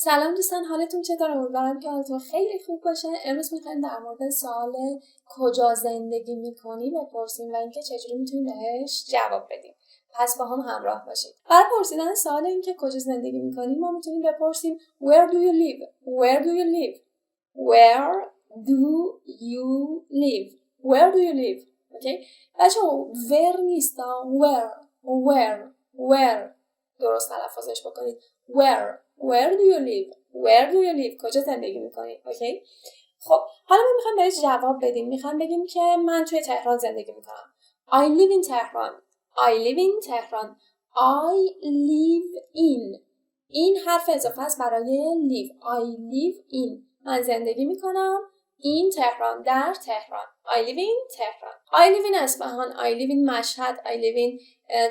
سلام دوستان، حالتون چطوره؟ امیدوارم که حالتون خیلی خوب باشه. امروز میخوایم در مورد سوال کجا زندگی میکنی بپرسیم و اینکه چجوری میتونیم بهش جواب بدیم. پس با هم همراه باشید. برای پرسیدن سوال اینکه کجا زندگی میکنیم ما میتونیم بپرسیم Where do you live? Where do you live? Where do you live? Where do you live? اوکی؟ بچه‌ها where نیست، where درست تلفظش بکنید. Where do you live? Where do you live? کجا زندگی میکنید؟ اوکی؟ خب حالا ما میخوایم بهش جواب بدیم. میخوایم بگیم که من توی تهران زندگی میکنم. I live in تهران. I live in تهران. I live in. این حرف اضافه است برای live. I live in. من زندگی میکنم in تهران، در تهران. I live in تهران. I live in اصفهان. I live in مشهد. I live in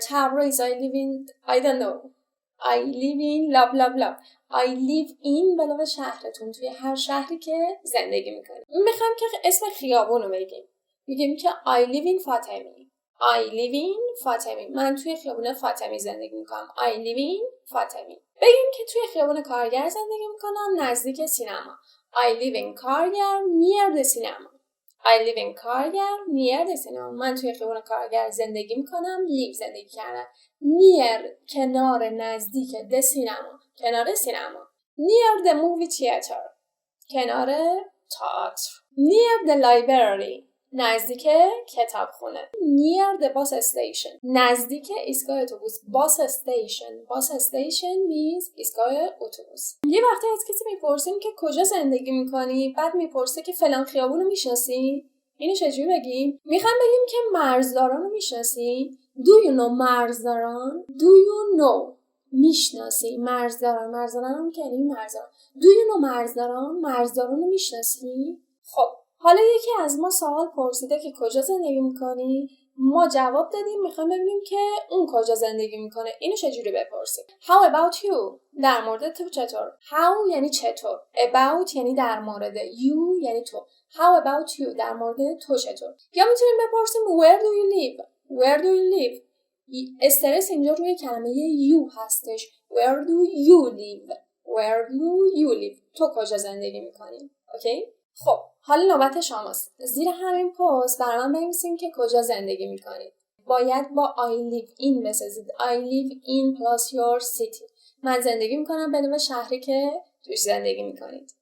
تبریز. I live in I don't know. I live in blah blah blah. I live in علاوه شهرتون، توی هر شهری که زندگی میکنید. میخوام که اسم خیابون رو بگیم. میگیم که I live in فاطمی. I live in فاطمی. من توی خیابون فاطمی زندگی میکنم. I live in فاطمی. بگیم که توی خیابون کارگر زندگی میکنم نزدیک سینما. I live in کارگر near the cinema. I live in کارگر near the cinema. من توی خیابون کارگر زندگی میکنم. live زندگی کردن. near کنار، نزدیک the cinema کنار سینما. near the movie theater کنار تئاتر. near the library نزدیک کتابخونه. near the bus station نزدیک ایستگاه اتوبوس. bus station means ایستگاه اتوبوس. یه وقتی از کسی میپرسیم که کجا زندگی میکنی، بعد میپرسه که فلان خیابون رو میشناسی؟ اینو چجوری بگیم؟ میخوام بگیم که مرزداران رو میشناسی؟ Do you know مرزداران؟ Do you know میشناسی مرزداران هم که یعنی مرزداران. Do you know مرزداران رو میشناسی؟ خب حالا یکی از ما سوال پرسیده که کجا زندگی میکنی؟ ما جواب دادیم. میخوام ببینیم که اون کجا زندگی میکنه. اینو چجوری بپرسیم؟ How about you؟ در مورد تو چطور؟ How یعنی چطور. About یعنی در مورد. You یعنی تو. How about you؟ در مورد تو چطور؟ یا میتونیم بپرسیم Where do you live؟ Where do you live؟ استرس اینجا روی کلمه you هستش. Where do you live؟ Where do you live؟ تو کجا زندگی میکنی؟ اوکی؟ خب حالا نوبت شماست. زیر همین پست برای من بنویسین که کجا زندگی میکنید. باید با I live in بسازید. I live in plus your city. من زندگی میکنم بدون شهری که توش زندگی میکنید.